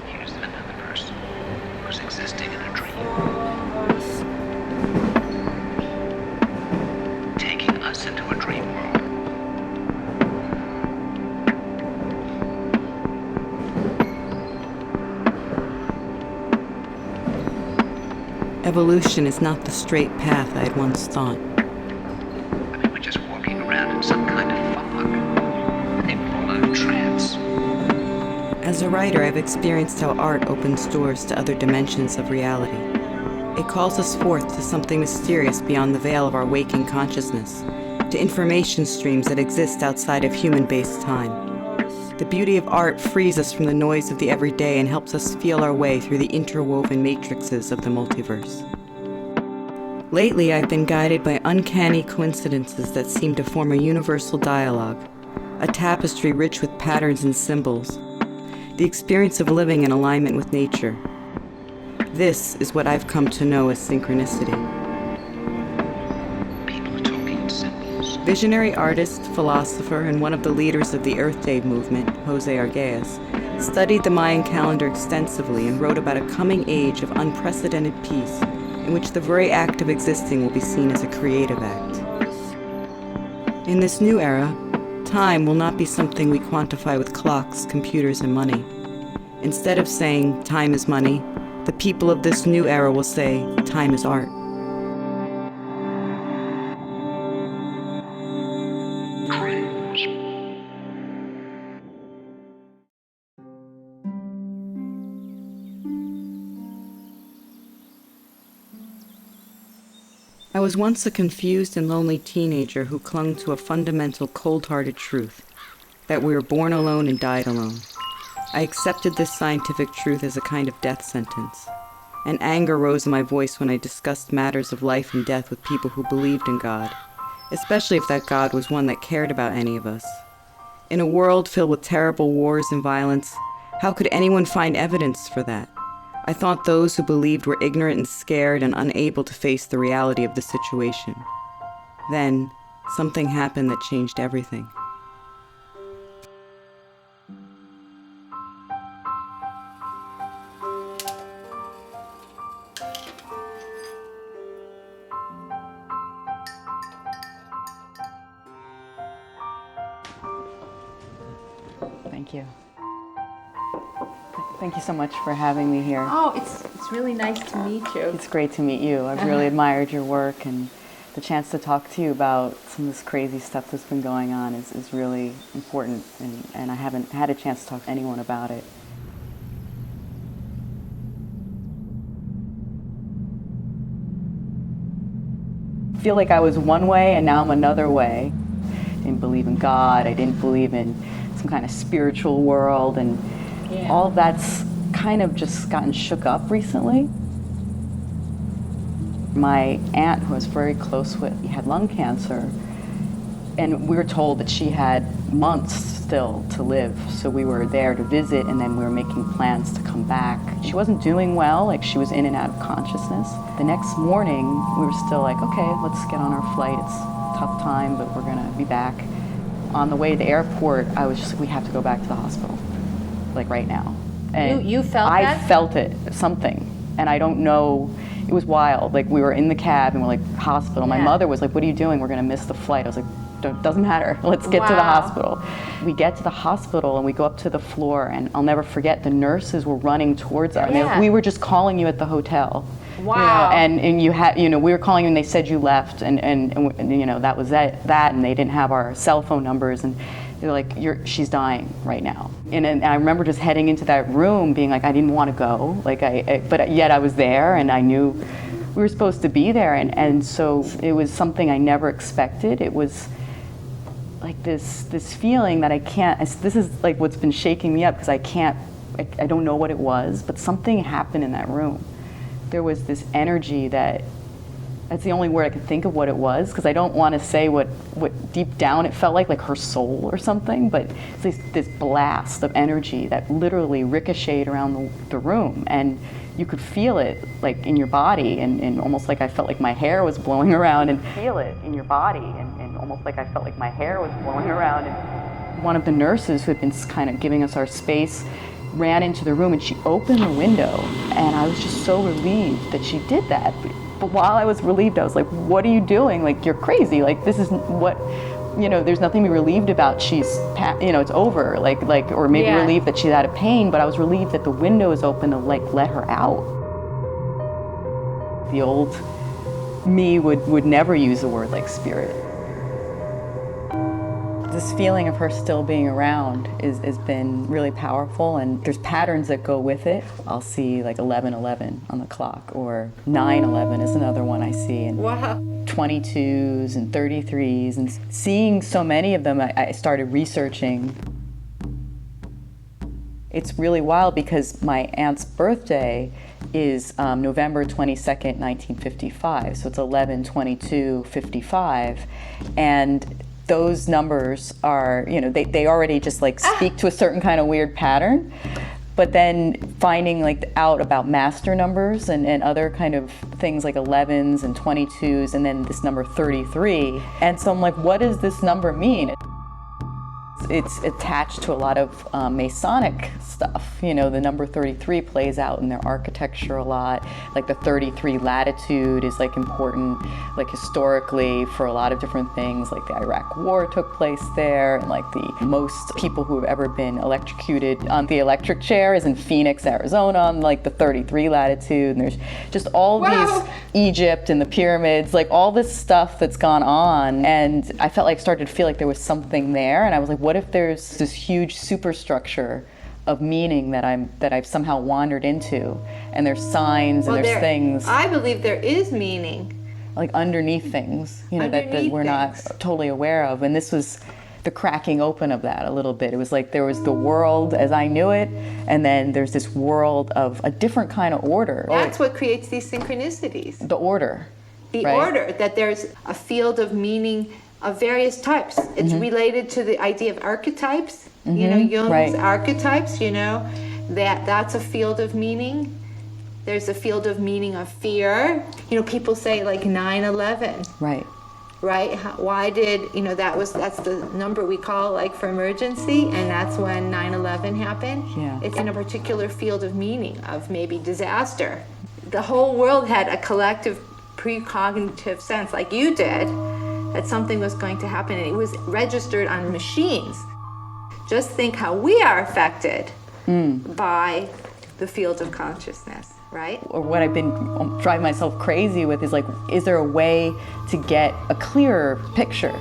Here's another person who's existing in a dream, taking us into a dream world. Evolution is not the straight path I had once thought. I mean, we're just walking around in some kind of fog, a full-on trance. As a writer, I've experienced how art opens doors to other dimensions of reality. It calls us forth to something mysterious beyond the veil of our waking consciousness, to information streams that exist outside of human-based time. The beauty of art frees us from the noise of the everyday and helps us feel our way through the interwoven matrices of the multiverse. Lately, I've been guided by uncanny coincidences that seem to form a universal dialogue, a tapestry rich with patterns and symbols, the experience of living in alignment with nature. This is what I've come to know as synchronicity. People are talking in symbols. Visionary artist, philosopher, and one of the leaders of the Earth Day movement, Jose Argüelles, studied the Mayan calendar extensively and wrote about a coming age of unprecedented peace, in which the very act of existing will be seen as a creative act. In this new era, time will not be something we quantify with clocks, computers, and money. Instead of saying, time is money, the people of this new era will say, time is art. I was once a confused and lonely teenager who clung to a fundamental cold-hearted truth, that we were born alone and died alone. I accepted this scientific truth as a kind of death sentence, and anger rose in my voice when I discussed matters of life and death with people who believed in God, especially if that God was one that cared about any of us. In a world filled with terrible wars and violence, how could anyone find evidence for that? I thought those who believed were ignorant and scared and unable to face the reality of the situation. Then, something happened that changed everything. Thank you. Thank you so much for having me here. Oh, it's really nice to meet you. It's great to meet you. I've really admired your work, and the chance to talk to you about some of this crazy stuff that's been going on is really important, and I haven't had a chance to talk to anyone about it. I feel like I was one way and now I'm another way. I didn't believe in God, I didn't believe in some kind of spiritual world, and all that's kind of just gotten shook up recently. My aunt, who I was very close with, had lung cancer, and we were told that she had months still to live, so we were there to visit, and then we were making plans to come back. She wasn't doing well, like she was in and out of consciousness. The next morning, we were still like, okay, let's get on our flight. It's a tough time, but we're gonna be back. On the way to the airport, I was just like, we have to go back to the hospital, like right now. And You felt that? I felt it, something, and I don't know. It was wild. Like, we were in the cab and we're like, hospital. My mother was like, what are you doing? We're gonna miss the flight. I was like, doesn't matter. Let's get to the hospital. We get to the hospital and we go up to the floor, and I'll never forget, the nurses were running towards us. Yeah. We were just calling you at the hotel. Wow. You know, and you had, you know, we were calling you and they said you left, and you know, that was that, and they didn't have our cell phone numbers, and they're like, she's dying right now. And I remember just heading into that room being like, I didn't want to go, like but yet I was there, and I knew we were supposed to be there, and so it was something I never expected. It was like this feeling that I can't, this is like what's been shaking me up, because I don't know what it was, but something happened in that room. There was this energy that's the only word I can think of what it was, because I don't want to say what deep down it felt like her soul or something, but it's this blast of energy that literally ricocheted around the room, and you could feel it like in your body, and almost like I felt like my hair was blowing around, and feel it in your body, and almost like I felt like my hair was blowing around. And one of the nurses who had been kind of giving us our space ran into the room and she opened the window, and I was just so relieved that she did that. But while I was relieved, I was like, what are you doing? Like, you're crazy. Like, this is what, there's nothing to be relieved about. She's, it's over. Like, or maybe relieved that she's out of pain, but I was relieved that the window is open to let her out. The old me would never use the word like spirit. This feeling of her still being around has been really powerful, and there's patterns that go with it. I'll see like 11:11 on the clock, or 9:11 is another one I see, and 22s and 33s, and seeing so many of them, I started researching. It's really wild because my aunt's birthday is November 22nd, 1955, so it's 11/22/55, and those numbers are, they already just like speak to a certain kind of weird pattern, but then finding like out about master numbers and other kind of things like 11s and 22s, and then this number 33. And so I'm like, what does this number mean? It's attached to a lot of Masonic stuff. The number 33 plays out in their architecture a lot. Like the 33 latitude is like important, like historically for a lot of different things. Like the Iraq War took place there, and like the most people who have ever been electrocuted on the electric chair is in Phoenix, Arizona, on like the 33 latitude. And there's just all these Egypt and the pyramids, like all this stuff that's gone on. And I felt like started to feel like there was something there, and I was like, what if there's this huge superstructure of meaning that I've somehow wandered into, and there's signs and there's things. I believe there is meaning. Like underneath things, that we're not totally aware of. And this was the cracking open of that a little bit. It was like there was the world as I knew it, and then there's this world of a different kind of order. That's what creates these synchronicities. The order. The right? order, that there's a field of meaning of various types. It's related to the idea of archetypes, Jung's archetypes, that's a field of meaning. There's a field of meaning of fear. People say like 9/11. Right. Right? Why did, that's the number we call like for emergency, and that's when 9/11 happened. Yeah. It's in a particular field of meaning of maybe disaster. The whole world had a collective precognitive sense, like you did, that something was going to happen, and it was registered on machines. Just think how we are affected by the field of consciousness, right? Or what I've been driving myself crazy with is like, is there a way to get a clearer picture?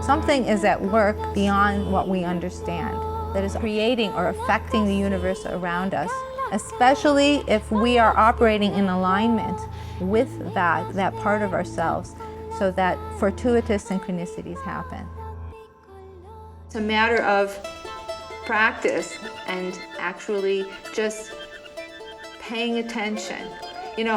Something is at work beyond what we understand that is creating or affecting the universe around us, especially if we are operating in alignment with that part of ourselves, so that fortuitous synchronicities happen. It's a matter of practice and actually just paying attention.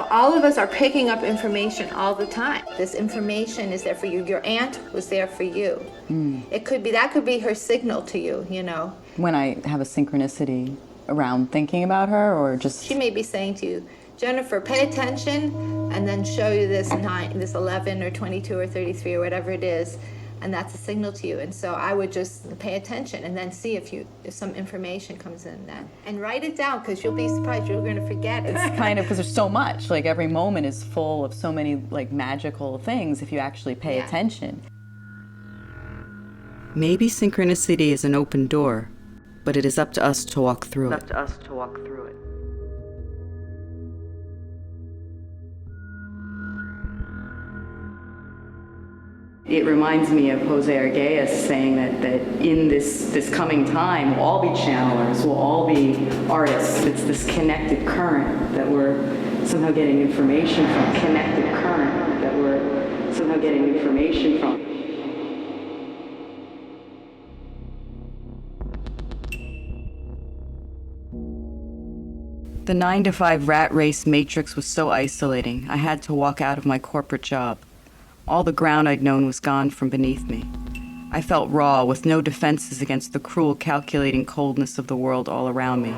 All of us are picking up information all the time. This information is there for you. Your aunt was there for you. That could be her signal to you, When I have a synchronicity around thinking about her, or just... She may be saying to you, Jennifer, pay attention, and then show you this 11 or 22 or 33 or whatever it is, and that's a signal to you. And so I would just pay attention and then see if some information comes in then. And write it down, because you'll be surprised, you're going to forget it. It's kind of, because there's so much, like every moment is full of so many like magical things if you actually pay attention. Maybe synchronicity is an open door, but it is up to us to walk through it. It reminds me of Jose Arguelles saying that in this coming time, we'll all be channelers, we'll all be artists. It's this connected current that we're somehow getting information from. The 9-to-5 rat race matrix was so isolating, I had to walk out of my corporate job. All the ground I'd known was gone from beneath me. I felt raw, with no defenses against the cruel, calculating coldness of the world all around me.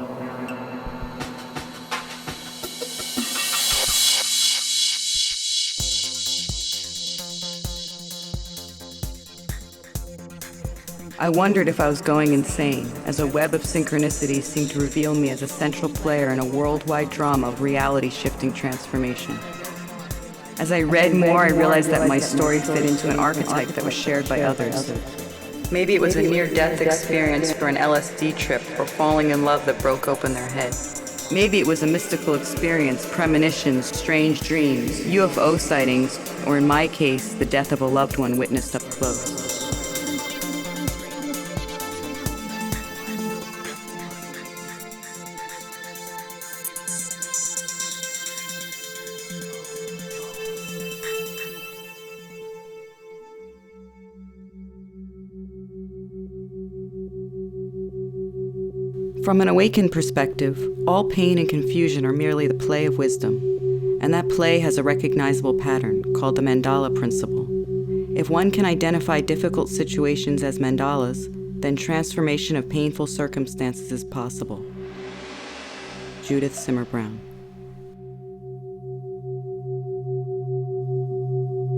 I wondered if I was going insane, as a web of synchronicities seemed to reveal me as a central player in a worldwide drama of reality-shifting transformation. As I read more, I realized that my story fit into an archetype that was shared by others. Maybe it was a near-death experience for an LSD trip or falling in love that broke open their head. Maybe it was a mystical experience, premonitions, strange dreams, UFO sightings, or in my case, the death of a loved one witnessed up close. From an awakened perspective, all pain and confusion are merely the play of wisdom, and that play has a recognizable pattern called the mandala principle. If one can identify difficult situations as mandalas, then transformation of painful circumstances is possible. Judith Simmer Brown.